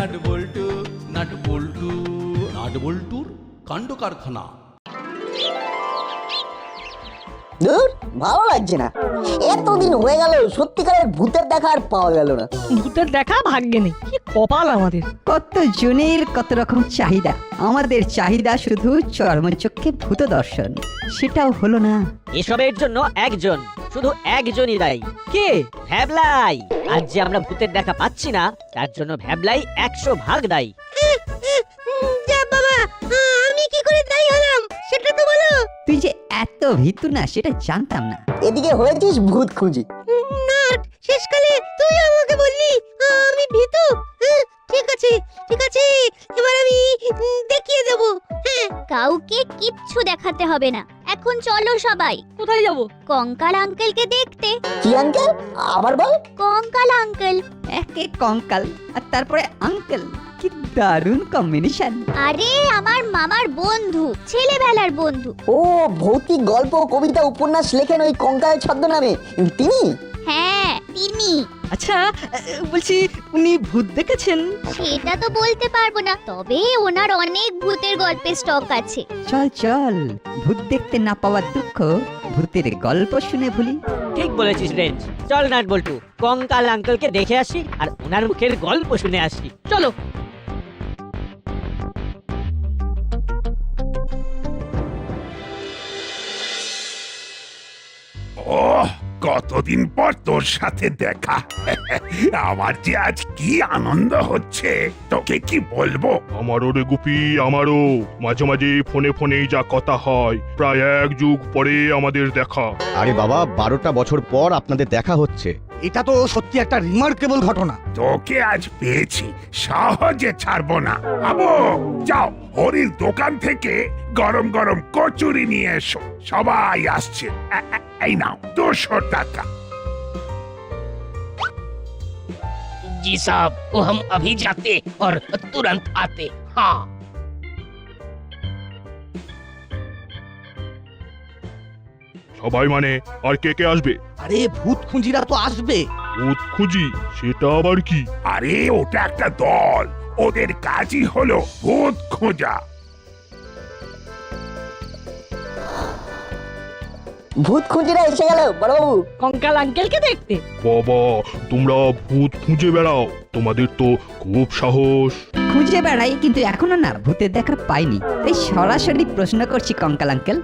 Nut বল্টু nut বল্টু nut বল্টুর কাণ্ড কারখানা। ধুর, ভালো লাগছে না। এতদিন হয়ে গেল সত্যিকারের ভূতের দেখা আর পাওয়া গেল না। ভূতের দেখা ভাগ্যে নেই, কি কপাল আমাদের। কত জনের কত রকম চাহিদা। আমাদের চাহিদা শুধু চর্মচক্ষে ভূত দর্শন, সেটাও হলো না। এসবের জন্য একজন, শুধু একজনই দায়ী। কে? ভ্যাবলাই। আজ যে আমরা ভূতের দেখা পাচ্ছি না, তার জন্য ভ্যাবলাই 100 ভাগ দায়ী। বাবা, আমি কি করে দায়ী হলাম সেটা তো বলো। তুই যে এত ভীতু না সেটা জানতাম না। এদিকে হয়েছিস ভূত খুঁজি। নাট, শেষকালে তুই আমাকে বললি আমি ভীতু। ঠিক আছে ঠিক আছে, এবার আমি দেখিয়ে দেব। হ্যাঁ, কাউকে কিচ্ছু দেখাতে হবে না। এখন চলো সবাই। কোথায় যাব? কঙ্কাল আঙ্কেলকে দেখতে। কি আঙ্কেল? আবার বল। কঙ্কাল আঙ্কেল। একে কঙ্কাল আর তারপরে আঙ্কেল, কি দারুণ কম্বিনেশন। আরে আমার মামার বন্ধু, ছেলেবেলার বন্ধু। ও, ভৌতিক গল্প কবিতা উপন্যাস লেখেন ওই কঙ্কাল ছদ্মনামে তিনি? হ্যাঁ তিনি। আচ্ছা, বলছি উনি ভূত দেখেছেন? সেটা তো বলতে পারবো না, তবে ওনার অনেক ভূতের গল্পের স্টক আছে। চল চল, ভূত দেখতে না পাওয়ার দুঃখ ভূতের গল্প শুনে ভুলি। ঠিক বলেছিস রেঞ্জ। চল নাট বল্টু, কঙ্কাল আঙ্কেলকে দেখে আসি আর ওনার মুখের গল্প শুনে আসি। চলো। ওহ, কতদিন পর তোর সাথে দেখা। আমার যে আজ কি আনন্দ হচ্ছে তোকে কি বলবো। আমারও রে গুপি, আমারও। মাঝে মাঝে ফোনে ফোনেই যা কথা হয়, প্রায় 1 যুগ পরে আমাদের দেখা। আরে বাবা, 12টা বছর পর আপনাদের দেখা হচ্ছে। এটা তো সত্যি একটা রিমার্কেবল ঘটনা। তোকে আজ পেয়েছি, সহজে ছাড়বো না। আবু, যাও হরির দোকান থেকে গরম গরম কচুরি নিয়ে এসো, সবাই আসছে। এই নাও 200 টাকা। जी साहब, वो हम अभी जाते और तुरंत आते। हाँ। সবাই মানে? আর কে কে আসবে? আরে ভূত খুঁজিরা তো আসবে। ভূত খুঁজি? সেটা আবার কি? আরে ওটা একটা দল, ওদের কাজই হলো ভূত খোঁজা। ভূত খুঁজিরা এসে গেল বড়বাবু। কঙ্কাল আঙ্কেলকে দেখতে? বাবা, তোমরা ভূত খুঁজে বেড়াও? তোমাদের তো খুব সাহস। খুঁজে বেড়াই, কিন্তু এখনো না ভূতের দেখা পাইনি। তাই সরাসরি প্রশ্ন করছি কঙ্কাল আঙ্কেল।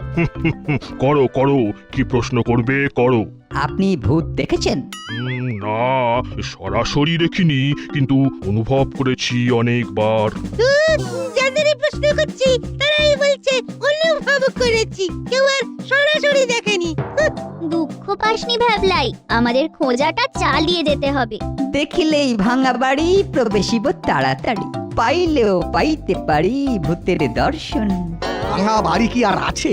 করো করো, কি প্রশ্ন করবে করো। আপনি ভূত দেখেছেন? না, সরাসরি দেখিনি, কিন্তু অনুভব করেছি অনেকবার। যাদের প্রশ্ন করছি তারাই বলছে অনুভব করেছি, কেউ আর সরাসরি দেখেনি। দুঃখ পাসনি ভ্যাবলাই, আমাদের খোঁজাটা চালিয়ে যেতে হবে। দেখিলেই ভাঙা বাড়ি প্রবেশিব তাড়াতাড়ি, পাইলেও পাইতে পারি ভূতের দর্শন। ভাঙা বাড়ি কি আর আছে?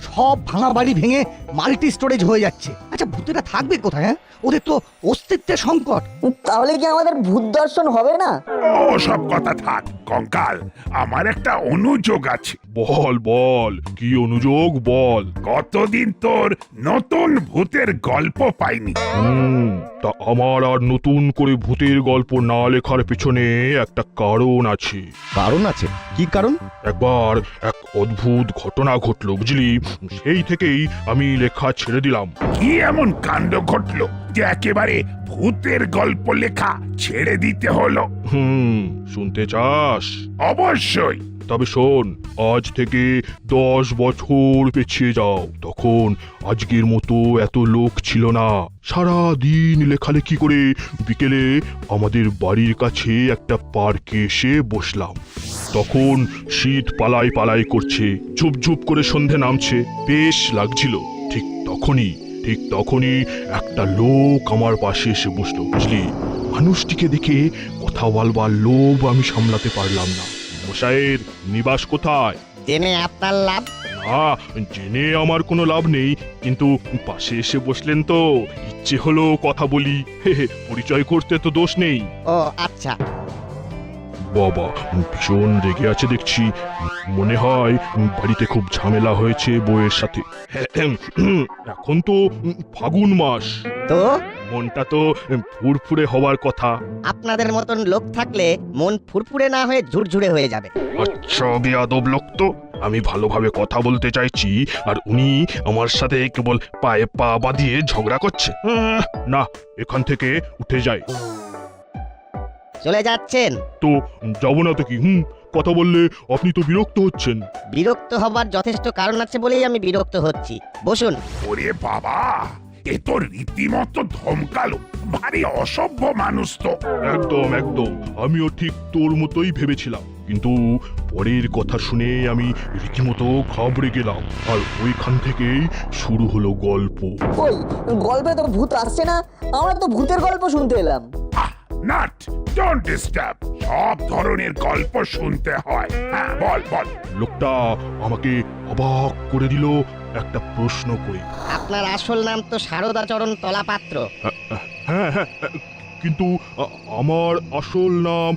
সব ভাঙা বাড়ি ভেঙে মাল্টি স্টোরেজ হয়ে যাচ্ছে। আচ্ছা, ভূতেরা থাকবে কোথায়? ওদের তো অস্তিত্বের সংকট। তাহলে কি আমাদের ভূত দর্শন হবে না? ও সব কথা থাক কঙ্কাল, আমার একটা অনুযোগ আছে। বল বল, কি অনুযোগ বল। কতদিন তোর নতুন ভূতের গল্প পাইনি। তা আমার আর নতুন করে ভূতের গল্প না লেখার পেছনে একটা কারণ আছে। কারণ আছে? কি কারণ? একবার এক অদ্ভুত ঘটনা ঘটলো, বুঝলি? সেই থেকেই আমি লেখা ছেড়ে দিলাম। কি এমন কাণ্ড ঘটলো যে একেবারে ভূতের গল্প লেখা ছেড়ে দিতে হলো? শুনতে চাস? অবশ্যই। তবে শোন, আজ থেকে 10 বছর পেছিয়ে যাও। তখন আজকের মতো এত লোক ছিল না। সারা দিন লেখালেখি করে বিকেলে আমাদের বাড়ির কাছে একটা পার্কে এসে বসলাম। তখন শীত পালাই পালাই করছে, ঝুপ ঝুপ করে সন্ধে নামছে, বেশ লাগছিল। ঠিক তখনই একটা লোক আমার পাশে এসে বসলো, বুঝলি? মানুষটিকে দেখে কথা বলবার লোভ আমি সামলাতে পারলাম না। মশাইয়ের নিবাস কোথায়? জেনে আপনার লাভ? না, জেনে আমার কোনো লাভ নেই, কিন্তু পাশে এসে বসলেন তো ইচ্ছে হলো কথা বলি। পরিচয় করতে তো দোষ নেই। ও আচ্ছা। বাবা, ভীষণ রেগে আছে দেখছি। মনে হয় বাড়িতে খুব ঝামেলা হয়েছে বউয়ের সাথে। এখন তো ফাগুন মাস। তো মনটা তো ফুরফুরে হওয়ার কথা। আপনাদের মতন লোক থাকলে মন ফুরফুরে না হয়ে ঝুরঝুরে হয়ে যাবে। আচ্ছা বেয়াদব লোক তো। আমি ভালোভাবে কথা বলতে চাইছি আর উনি আমার সাথে কেবল পায়ে পা বাঁধিয়ে ঝগড়া করছে। না, এখান থেকে উঠে যাই। চলে যাচ্ছেন? তো যাবো না তো কি? কথা বললে আপনি তো বিরক্ত হচ্ছেন। বিরক্ত হবার যথেষ্ট কারণ আছে বলেই আমি বিরক্ত হচ্ছি। বসুন। ওরে বাবা, এ তো রীতিমতো ধমকালো, ভারী অসভ্য মানুষ তো। একদম একদম, আমিও ঠিক তোর মতোই ভেবেছিলাম, কিন্তু পরের কথা শুনে আমি রীতিমতো ঘাবড়ে গেলাম। আর ওইখান থেকেই শুরু হলো গল্প। ওই গল্পে তো ভূত আসছে না, আমরা তো ভূতের গল্প শুনতে এলাম। Nut, don't disturb. সব ধরনের গল্প শুনতে হয়। হ্যাঁ, বল বল। লোকটা আমাকে অবাক করে দিল একটা প্রশ্ন করে। আপনার আসল নাম তো শারদাচরণ তলাপাত্র। হ্যাঁ হ্যাঁ, কিন্তু আমার আসল নাম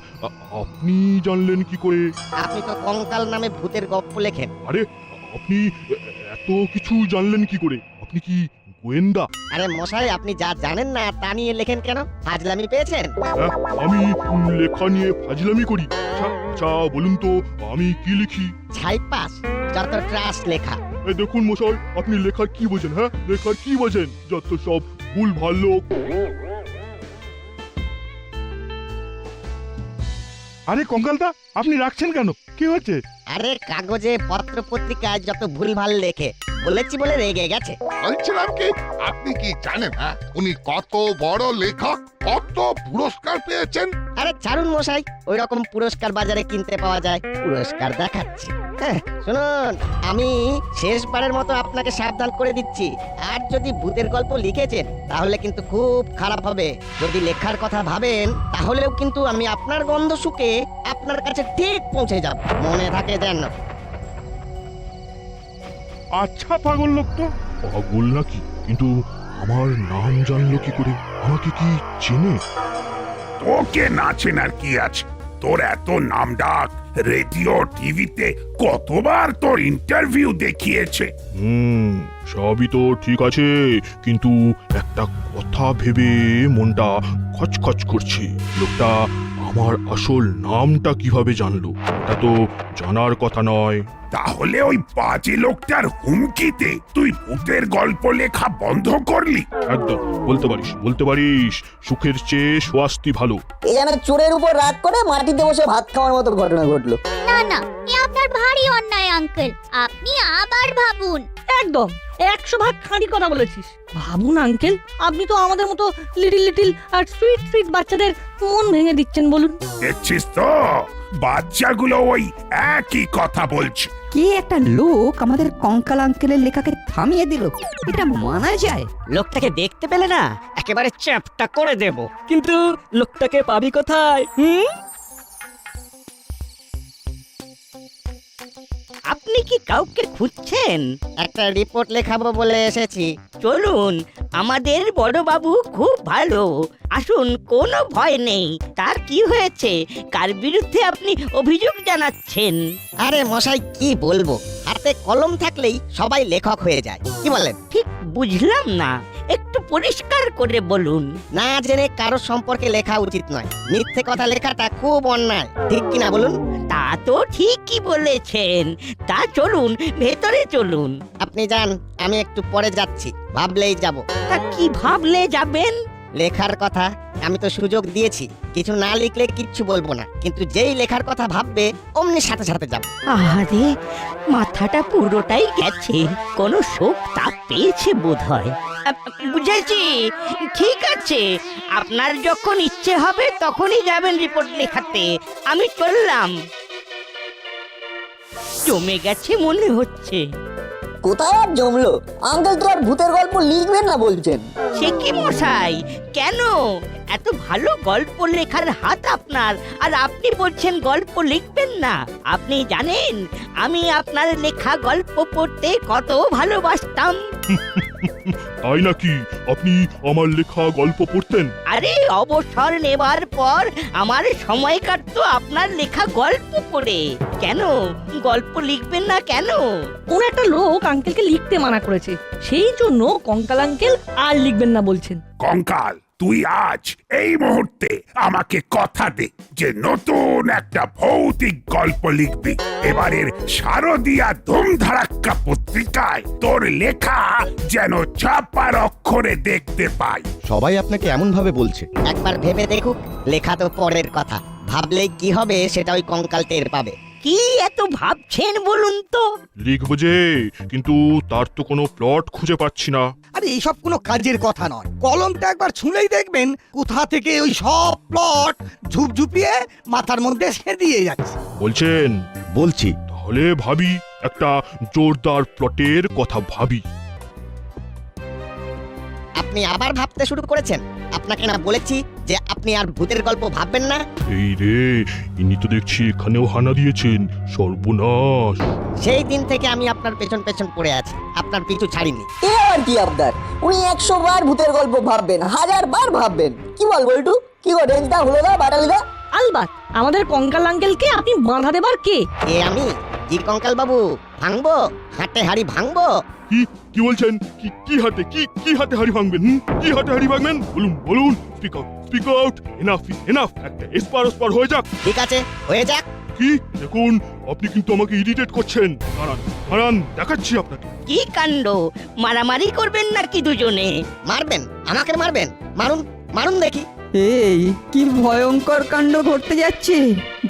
আপনি জানলেন কি করে? আপনি তো কঙ্কাল নামে ভূতের গল্প লেখেন। আরে, আপনি এত কিছু জানলেন কি করে? আপনি কি গোয়েন্দা? আরে মশাই, আপনি যা জানেন না তা নিয়ে লেখেন কেন? ফাজলামি পেয়েছেন? আমি লেখা নিয়ে ফাজলামি করি? আচ্ছা বলুন তো, আমি কি লিখি? ছাইপাস যত ট্রাস লেখা। দেখুন মশাই, আপনি লেখার কি বোঝেন? হ্যাঁ, লেখার কি বোঝেন? যত সব ভুল ভাল লোক। আরে কঙ্কালদা, আপনি রাখছেন কেন? কি হচ্ছে? আরে কাগজে পত্র পত্রিকায় যত ভুলভাল লেখে, বলেছি বলে রেগে গেছে। বলছিলাম কি, আপনি কি জানেন উনি কত বড় লেখক, কত পুরস্কার পেয়েছেন? আরে ছাড়ুন মশাই, ওই রকম পুরস্কার বাজারে কিনতে পাওয়া যায়। পুরস্কার দেখাচ্ছি। শুনুন, আমি শেষবারের মতো আপনাকে সাবধান করে দিচ্ছি, আর যদি ভূতের গল্প লিখেছেন তাহলে কিন্তু খুব খারাপ হবে। যদি লেখার কথা ভাবেন তাহলেও কিন্তু আমি আপনার গন্ধ শুকে আপনার কাছে ঠিক পৌঁছে যাব, মনে থাকে যেন। আচ্ছা পাগল লোক তো। পাগল নাকি? কিন্তু আমার নাম জানলো কি করে? আমাকে কি চেনে? তোকে না চেনার কি আছে? তোর এত নাম ডাক, রেডিও টিভিতে কতবার তোর ইন্টারভিউ দেখিয়েছে। সবই তো ঠিক আছে, কিন্তু একটা কথা ভেবে মনটা খচখচ করছে। লোকটা আমার আসল নামটা কিভাবে জানলো? এটা তো জানার কথা নয়। তাহলে ওই বাজে লোকটার হুমকিতে তুই ভূতের গল্প লেখা বন্ধ করলি? একদম, বলতে পারিস সুখের চেয়ে স্বাস্তি ভালো। এ যেন চোরের উপর রাগ করে মাটিতে বসে ভাত খাওয়ার মতো ঘটনা ঘটলো। না না, এ আপনার ভারী অন্যায় আঙ্কেল, আপনি আবার ভাবুন। একদম 100 ভাগ খাঁটি কথা বলেছিস। ভাবুন আঙ্কেল, আপনি তো আমাদের মতো লিটিল আর সুইট বাচ্চাদের মন ভেঙে দিচ্ছেন। বলুন, দেখছিস তো, বাচ্চাগুলো ওই একই কথা বলছে। কে একটা লোক আমাদের কঙ্কাল আঙ্কেলের লেখাকে থামিয়ে দিল, এটা মানা যায়? লোকটাকে দেখতে পেলে না একেবারে চ্যাপটা করে দেব। কিন্তু লোকটাকে পাবি কোথায়? আপনি কি কাউকে খুঁজছেন? একটা রিপোর্ট লেখাবো বলে এসেছি। চলুন, আমাদের বড় বাবু খুব ভালো। আসুন, কোনো ভয় নেই। তার কি হয়েছে? কার বিরুদ্ধে আপনি অভিযোগ জানাচ্ছেন? আরে মশাই, কি বলবো, হাতে কলম থাকলেই সবাই লেখক হয়ে যায়, কি বলেন? ঠিক বুঝলাম না, একটু পরিষ্কার করে বলুন। না জেনে কারো সম্পর্কে লেখা উচিত নয়। মিথ্যে কথা লেখাটা খুব অন্যায়, ঠিক কিনা বলুন? তা তো ঠিকই বলেছেন। তা চলুন, ভেতরে চলুন। আপনি যান, আমি একটু পরে যাচ্ছি। ভাবলেই যাব। তা কি ভাবলে যাবেন? লেখার কথা আমি তো সুযোগ দিয়েছি, কিছু না লিখলে কিচ্ছু বলবো না, কিন্তু যেই লেখার কথা ভাববে অমনি সাথে সাথে যাব। আরে, মাথাটা পুরোটাই গেছে, কোনো শোক তাপ পেয়েছে বোধহয়। বুঝেছি, ঠিক আছে, আপনার যখন ইচ্ছে হবে তখনই যাবেন রিপোর্ট লেখাতে। আমি চললাম। জমে গেছে মনে হচ্ছে। কোথায় আর জমলো? আঙ্কেল তো আর ভূতের গল্প লিখবেন না বলছেন। সে কি মশাই, কেন? এত ভালো গল্প লেখার হাত আপনার, আর আপনি বলছেন গল্প লিখবেন না? আপনি জানেন আমি আপনার লেখা গল্প পড়তে কত ভালোবাসতাম। তাই নাকি? আপনি আমার লেখা গল্প পড়তেন? আরে অবসর নেবার পর আমার সময় কাটতো আপনার লেখা গল্প পড়ে। কেন গল্প লিখবেন না কেন? কোন একটা লোক আঙ্কেলকে লিখতে মানা করেছে, সেই জন্য কঙ্কাল আঙ্কেল আর লিখবেন না বলছেন। কঙ্কাল, তুই আজ এই মুহূর্তে আমাকে কথা দে যে নতুন একটা ভৌতিক গল্প লিখবি। এবারের শারদিয়া ধুমধারাক্কা পত্রিকায় তোর লেখা যেন ছাপার অক্ষরে দেখতে পাই। সবাই আপনাকে এমন ভাবে বলছে। একবার ভেবে দেখুক, লেখা তো পরের কথা, ভাবলেই কি হবে সেটা ওই কঙ্কাল টের পাবে। কি এত ভাবছেন বলুন তো? লিখবো যে, কিন্তু তার তো কোনো প্লট খুঁজে পাচ্ছি না। আরে এইসব কোনো কাজের কথা নয়, কলমটা একবার ছুঁলেই দেখবেন কোথা থেকে ওই সব প্লট ঝুপঝুপিয়ে মাথার মধ্যে এসে দিয়ে যাচ্ছে। বলছেন? বলছি। তাহলে ভাবি, একটা জোরদার প্লটের কথা ভাবি। আপনি আবার ভাবতে শুরু করেছেন? আপনাকে না বলেছি যে আপনি আর ভূতের গল্প ভাববেন না? এই রে, ইনি তো দেখছি এখানেও হানা দিয়েছেন। সর্বনাশ! সেই দিন থেকে আমি আপনার পেছন পেছন পড়ে আছি, আপনার পিছু ছাড়িনি। এ আর কি আবদার? উনি 100 বার ভূতের গল্প ভাববেন, 1000 বার ভাববেন। কি বল বল্টু? কি গো রেঞ্জটা হলো না বাটালিদা? আলবাত আমাদের কঙ্কাল আঙ্কেলকে আপনি বাঁধা দেবার কে? এ আমি কি কঙ্কাল বাবু ভাঙবো? হাটে হাড়ি ভাঙবো? কি বলছেন? কি হাতে কি হাতে হাড়ি ভাঙবেন? কি হাতে হাড়ি ভাঙবেন? বলুন। Speak out. Enough is enough. একটা এসপার ওসপার হয়ে যাক। ঠিক আছে, হয়ে যাক। কি দেখুন, আপনি কিন্তু আমাকে ইরিটেট করছেন। দাঁড়ান, দেখাচ্ছি আপনাকে। কি কাণ্ড! মারামারি করবেন নাকি দুজনে? মারবেন? আমাকে মারবেন? মারুন, মারুন দেখি। এই কি ভয়ঙ্কর কাণ্ড ঘটতে যাচ্ছে!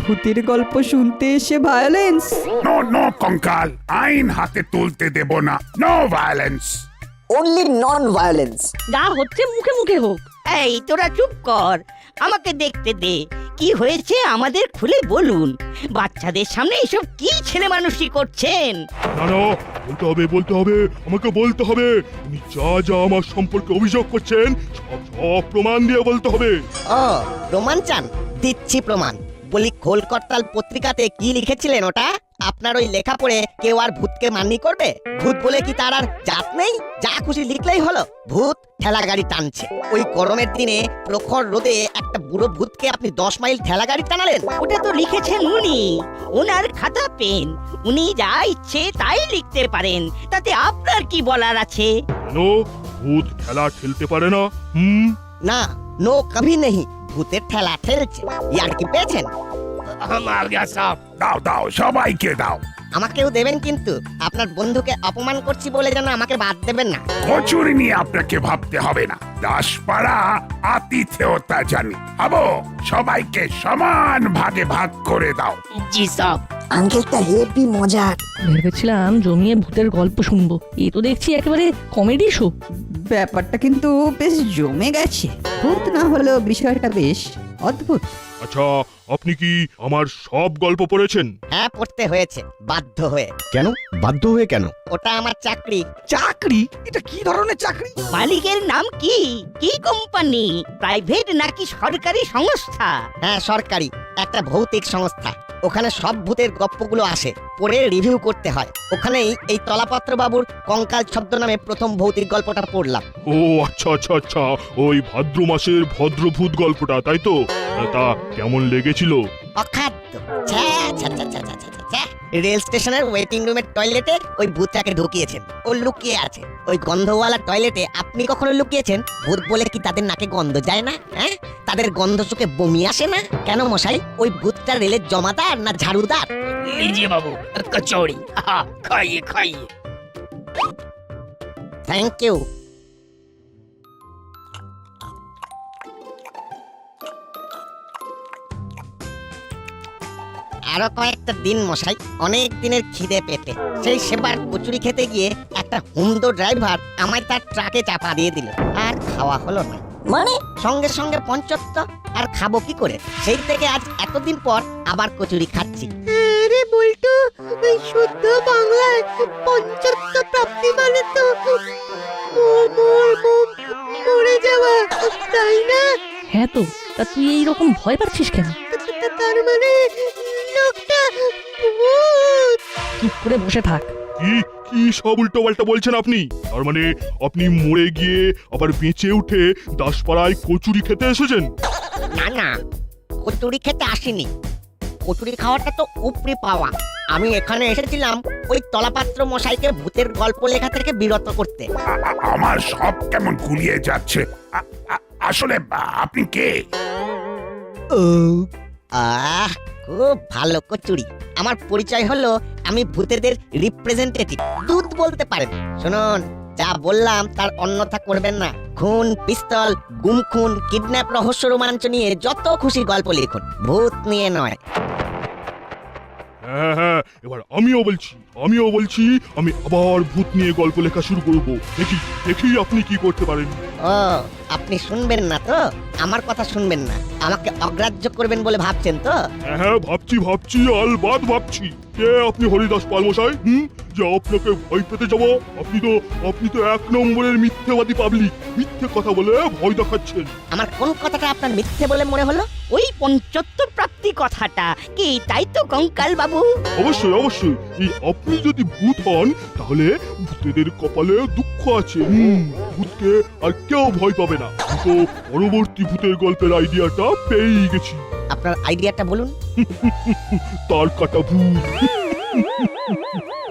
ভূতের গল্প শুনতে এসে ভায়োলেন্স? নো নো কঙ্কাল, আইন হাতে তুলতে দেব না। No violence. Only non violence. যা হচ্ছে মুখে মুখে হোক। এই তোরা চুপ কর, আমাকে দেখতে দে। কি হয়েছে আমাদের খুলে বলুন। বাচ্চাদের সামনে এসব কি ছেলে মানুষই করছেন? না, বলতে হবে, আমাকে বলতে হবে। উনি যা আমার সম্পর্কে অভিযোগ করছেন সব প্রমাণ দিয়ে বলতে হবে। ও, প্রমাণ চান? দিচ্ছি প্রমাণ। বলি, খোলকর্তাল পত্রিকাতে কি লিখেছিলেন ওটা? আপনার ওই লেখা পড়ে কেউ আর ভূতকে মান্যি করবে? ভূত বলে কি তার আর জাত নেই? যা খুশি লিখলেই হলো। ভূত ঠেলা গাড়ি টানছে। ওই গরমের দিনে প্রখর রোদে একটা বুড়ো ভূতকে আপনি 10 মাইল ঠেলা গাড়ি টানালেন? ওটা তো লিখেছেন উনি, ওনার খাতা পেন। উনি যা ইচ্ছে তাই লিখতে পারেন, তাতে আপনার কি বলার আছে? কেন ভূত ঠেলা ঠেলতে পারে না? না, নো কভি নেই। ভূতের ঠেলা ঠেলছে। ইয়ার কি পেয়েছেন? हम आ गया साहब। দাও সবাইকে দাও। আমাকেও দেবেন, কিন্তু আপনার বন্ধুকে অপমান করছি বলে যেন আমাকে বাদ দেবেন না। কচুরি নিয়ে আপনাকে ভাবতে হবে না। দাসপাড়া আতিথেয়তা জানি। আবো, সবাইকে সমান ভাগে ভাগ করে দাও। जी साहब। আঙ্কেলটা হেভি মজার। ভেবেছিলাম জমিয়ে ভূতের গল্প শুনবো, এ তো দেখছি একেবারে কমেডি শো। ব্যাপারটা কিন্তু বেশ জমে গেছে। ভূত না হলেও বিষয়টা বেশ অদ্ভুত। আচ্ছা, আপনি কি আমার সব গল্প পড়েছেন? হ্যাঁ, পড়তে হয়েছে, বাধ্য হয়ে। কেন বাধ্য হয়ে কেন? ওটা আমার চাকরি। চাকরি? এটা কি ধরনের চাকরি? মালিকের নাম কি? কি কোম্পানি? প্রাইভেট নাকি সরকারি সংস্থা? হ্যাঁ, সরকারি একটা ভৌতিক সংস্থা। ওখানে সব ভূতের গল্পগুলো আসে, পড়ে রিভিউ করতে হয়। ওখানেই এই তলাপত্র বাবুর কঙ্কাল ছদ্ম নামে প্রথম ভৌতিক গল্পটা পড়লাম। ও আচ্ছা, ওই ভাদ্র মাসের ভদ্রভূত গল্পটা, তাই তো? তা কেমন লেগেছিল? অখাদ্য। ছ্যা, ছ্যা, ছ্যা, ছ্যা, ছ্যা, ছ্যা, ছ্যা। রেল স্টেশনের ওয়েটিং রুমের টয়লেটে ওই ভূতটাকে ঢুকিয়েছেন। ও লুকিয়ে আছে ওই গন্ধওয়ালা টয়লেটে। আপনি কখনো লুকিয়েছেন? ভূত বলে কি তাদের নাকে গন্ধ যায় না? হ্যাঁ, তাদের গন্ধ চোখে বমি আসে না কেন মশাই? ওই ভূতটা রেলের জমাদার না ঝাড়ুদার? लीजिए बाबू कचौड़ी। हाँ, खाइए खाइए। Thank you. আরো কয়েকটা দিন মশাই, অনেক দিনের খিদে পেটে। সেই সেবার কচুরি খেতে গিয়ে একটা হুমদো ড্রাইভার আমায় তার ট্রাকে চাপা দিয়ে দিল। আর খাওয়া হলো না। মানে সঙ্গে সঙ্গে পঞ্চত্ব। আর খাবো কি করে? সেই থেকে আজ এতদিন পর আবার কচুরি খাচ্ছি। আরে বল্টু, ওই শুদ্ধ বাংলায় পঞ্চত্ব প্রাপ্তি মানে তো মরে যাওয়া, তাই না? হ্যাঁ তো, তা তুই এইরকম ভয় পাচ্ছিস কেন? তার মানে লোকটা ভূত। চুপ করে বসে থাক। কি সব উল্টো পাল্টা বলছেন আপনি? তার মানে আপনি মরে গিয়ে আবার বেঁচে উঠে দাসপাড়ায় কচুরি খেতে এসেছেন? না না, কচুরি খেতে আসিনি। কচুরি খাওয়াটা তো উপরি পাওয়া। আমি এখানে এসেছিলাম ওই তলাপাত্র মশাইকে ভূতের গল্প লেখা থেকে বিরত করতে। আমার সব কেমন গুলিয়ে যাচ্ছে। আসলে আপনি কে? খুব ভালো কচুরি। আমার পরিচয় হলো আমি ভূতেদের রিপ্রেজেন্টেটিভ, দুধ বলতে পারেন। শুনুন, যা বললাম তার অন্যথা করবেন না। খুন, পিস্তল, গুম খুন, কিডন্যাপ, রহস্য রোমাঞ্চ নিয়ে যত খুশি গল্প লিখুন, ভূত নিয়ে নয়। হ্যাঁ হ্যাঁ, এবার আমিও বলছি আমি আবার ভূত নিয়ে গল্প লেখা শুরু করব। দেখি আপনি কি করতে পারেন। ও, আপনি শুনবেন না তো? আমার কথা শুনবেন না, আমাকে অগ্রাহ্য করবেন বলে ভাবছেন তো? হ্যাঁ ভাবছি আলবাদ ভাবছি। কে আপনি হরিদাস পাল মশাই? যে আপনাকে ভয় পেতে যাব? আপনি তো এক নম্বরের মিথ্যেবাদী পাবলিক। মিথ্যে কথা বলে ভয় দেখাচ্ছেন। আমার কোন কথাটা আপনার মিথ্যে বলে মনে হলো? ওই পঞ্চত্তর প্রাপ্তি কথাটা কি, তাই তো কঙ্কাল বাবু? অবশ্যই এই আপনি যদি ভূত হন তাহলে ভূতেদের কপালে দুঃখ আছে। ভূতকে আর কেউ ভয় পাবে না। তো পরবর্তী ভূতের গল্পের আইডিয়াটা পেয়েই গেছি। আপনার আইডিয়াটা বলুন। তার কাটা ভূত।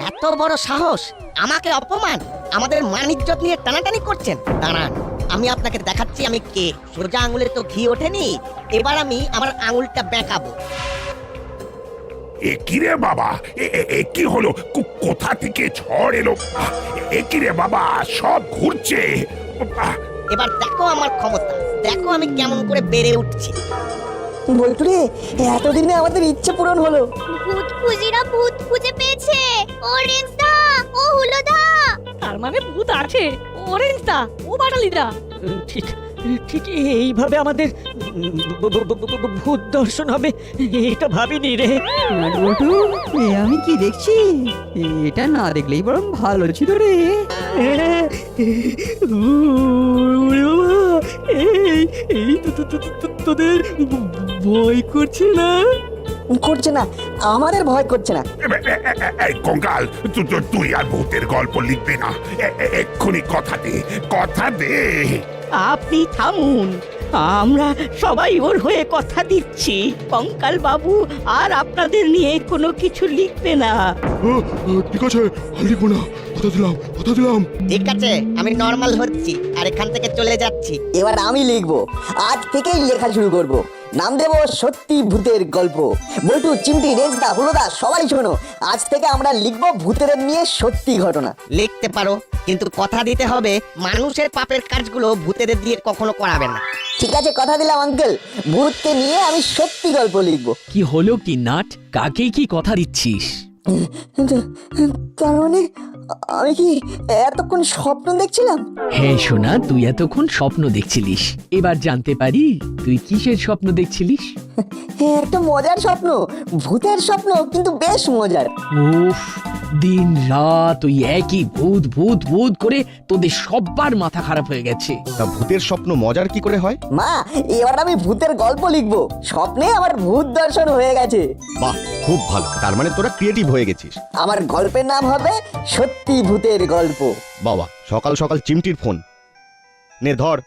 এত বড় সাহস! আমাকে অপমান, আমাদের মান ইজ্জত নিয়ে টানাটানি করছেন। দাঁড়ান, আমি আপনাকে দেখাচ্ছি আমি কে। সোজা আঙুলে তো ঘি ওঠেনি, এবার আমি আমার আঙুলটা বেঁকাবো। এ কি রে বাবা, এ কি হলো? কোথা থেকে ঝড় এলো? এ কি রে বাবা, সব ঘুরছে। এবার দেখো আমার ক্ষমতা, দেখো আমি কেমন করে বেড়ে উঠছি। বল্টু রে, এতদিনে আমাদের ইচ্ছে পূরণ হলো। ভূত খুঁজিরা ভূত খুঁজে পেয়েছে। অরেঞ্জ দা, ও হুলো দা। তার মানে ভূত আছে। অরেঞ্জ দা, ও বাটালিদা, ঠিক ঠিক এইভাবে আমাদের ভূত দর্শন হবে এটা ভাবিনি রে। নাটবল্টু, আমি কি দেখছি? এটা না দেখলেই বরং ভালো ছিল রে। এই তোদের ভয় করছে না? করছে না, আমাদের ভয় করছে না। কঙ্কাল, তুই আর ভূতের গল্প লিখবি না। এক্ষুনি কথা দে। আপনি থামুন, আমরা সবাই ওর হয়ে কথা দিচ্ছি। কঙ্কাল বাবু আর আপনাদের নিয়ে কোনো কিছু লিখবে না। ঠিক আছে, আর লিখবো না, কথা দিলাম। ঠিক আছে, আমি নর্মাল হচ্ছি আর এখান থেকে চলে যাচ্ছি। এবার আমি লিখবো, আজ থেকেই লেখা শুরু করব। নাম দেব সত্যি ভূতের গল্প। বল্টু, চিমটি, রেঞ্জদা, হুলোদা সবাই শোনো, আজ থেকে আমরা লিখবো ভূতেদের নিয়ে সত্যি ঘটনা। লিখতে পারো, কিন্তু কথা দিতে হবে মানুষের পাপের কাজগুলো ভূতেদের দিয়ে কখনো করাবে না। ঠিক আছে, কথা দিলাম আঙ্কেল, ভূতকে নিয়ে আমি সত্যি গল্প লিখবো। কি হলো কি নাট, কাকে কি কথা দিচ্ছিস? তার মানে আমি কি এতক্ষণ স্বপ্ন দেখছিলাম? হ্যাঁ সোনা, তুই এতক্ষণ স্বপ্ন দেখছিলিস। এবার জানতে পারি তুই কিসের স্বপ্ন দেখছিলিস? একটা মজার স্বপ্ন, ভূতের স্বপ্ন, কিন্তু বেশ মজার। উফ, দিন রাত ওই একই ভূত ভূত ভূত করে তোদের সব্বার মাথা খারাপ হয়ে গেছে। তা ভূতের স্বপ্ন মজার কি করে হয়? মা, এবার আমি ভূতের গল্প লিখবো। স্বপ্নে আমার ভূত দর্শন হয়ে গেছে। বাহ, খুব ভালো। তার মানে তোরা ক্রিয়েটিভ হয়ে গেছিস। আমার গল্পের নাম হবে সত্যি ভূতের গল্প। বাবা, সকাল সকাল চিমটির ফোন নে, ধর।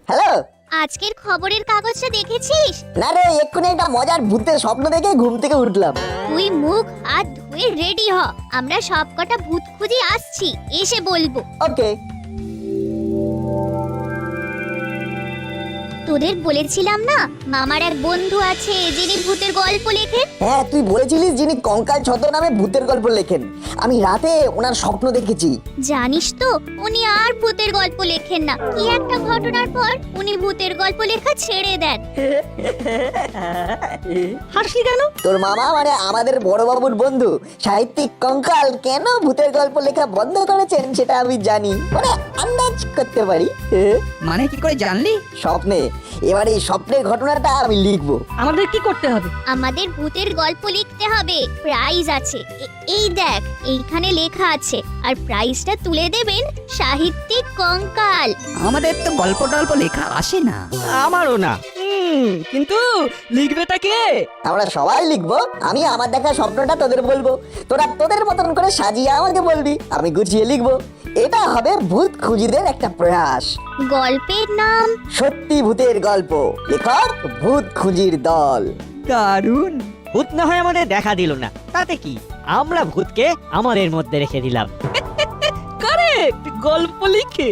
হ্যালো, আজকের খবরের কাগজটা দেখেছিস? না রে, এক্ষুনি একটা মজার ভূতের স্বপ্ন দেখে ঘুম থেকে উঠলাম। তুই মুখ হাত ধুয়ে রেডি হ, আমরা সবকটা ভূত খুঁজে আসছি, এসে বলবো। ওকে। তোদের বলেছিলাম না, মামার এক বন্ধু আছে যিনি ভূতের গল্প লেখেন। হ্যাঁ, তুই বলেছিলিস যিনি কঙ্কাল ছদ্মনামে ভূতের গল্প লেখেন। আমি রাতে ওনার স্বপ্ন দেখেছি। জানিস তো, উনি আর ভূতের গল্প লেখেন না। কি একটা ঘটনার পর উনি ভূতের গল্প লেখা ছেড়ে দেন। হাসলি কেন? তোর মামা মানে আমাদের বড় বাবুর বন্ধু সাহিত্যিক কঙ্কাল কেন ভূতের গল্প লেখা বন্ধ করেছেন সেটা আমি জানি, মানে আন্দাজ করতে পারি। মানে কি করে জানলি? স্বপ্নে। এবার এই স্বপ্নের ঘটনাটা আমি লিখবো। আমাদের কি করতে হবে? আমাদের ভূতের গল্প লিখতে হবে, প্রাইজ আছে। এই দেখ, এইখানে লেখা আছে। আর প্রাইজটা তুলে দেবেন সাহিত্যিক কঙ্কাল। আমাদের তো গল্প টল্প লেখা আসে না। আমারও না। কিন্তু লিখবেটা কে? আমরা সবাই লিখবো, আমি আমার দেখা স্বপ্নটা তোদের বলবো, তোরা তোদের মতন করে সাজিয়ে আমাকে বলবি, আমি গুছিয়ে লিখবো। এটা হবে ভূত খুঁজিদের একটা প্রয়াস। গল্পের নাম সত্যি ভূতের গল্প, লেখক ভূত খুঁজির দল। দারুণ। ভূত না হয় আমাদের দেখা দিল না, তাতে কি, আমরা ভূতকে আমাদের মধ্যে রেখে দিলাম। কারেক্ট, গল্প লিখে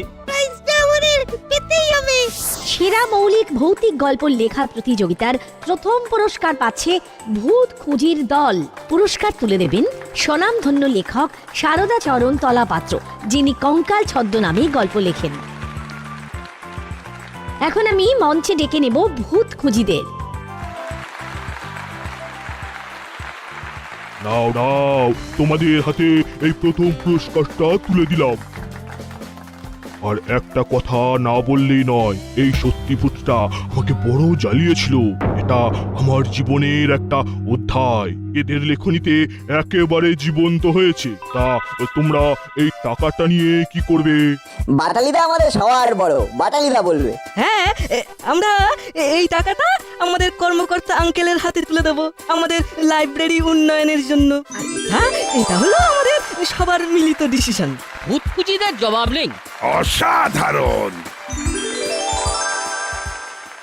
সেরা মৌলিক ভৌতিক গল্প লেখা প্রতিযোগিতার প্রথম পুরস্কার পাচ্ছে ভূত খুঁজির দল। পুরস্কার তুলে দেবেন স্বনামধন্য লেখক সারদা চরণ তলাপাত্র, যিনি কঙ্কাল ছদ্মনামে গল্প লেখেন। এখন আমি মঞ্চে ডেকে নেব ভূত খুঁজিদের। নাও নাও, তোমাদের হাতে এই প্রথম পুরস্কারটা তুলে দিলাম। আর একটা কথা না বললেই নয়, এই সত্যি ভূতটা আমাকে বড় জ্বালিয়েছিল। এটা আমার জীবনের একটা অধ্যায়, এদের লেখনীতে একেবারে জীবন্ত হয়েছে। তা তোমরা এই টাকাটা নিয়ে কি করবে? বাটালিদা আমাদের সবার বড়, বাটালিদা বলবে। হ্যাঁ, আমরা এই টাকাটা আমাদের কর্মকর্তা আঙ্কেলের হাতে তুলে দেব আমাদের লাইব্রেরি উন্নয়নের জন্য। হ্যাঁ, এটা হলো আমাদের সবার মিলিত ডিসিশন। ভূত খুঁজিদের জবাব নেই। অসাধারণ।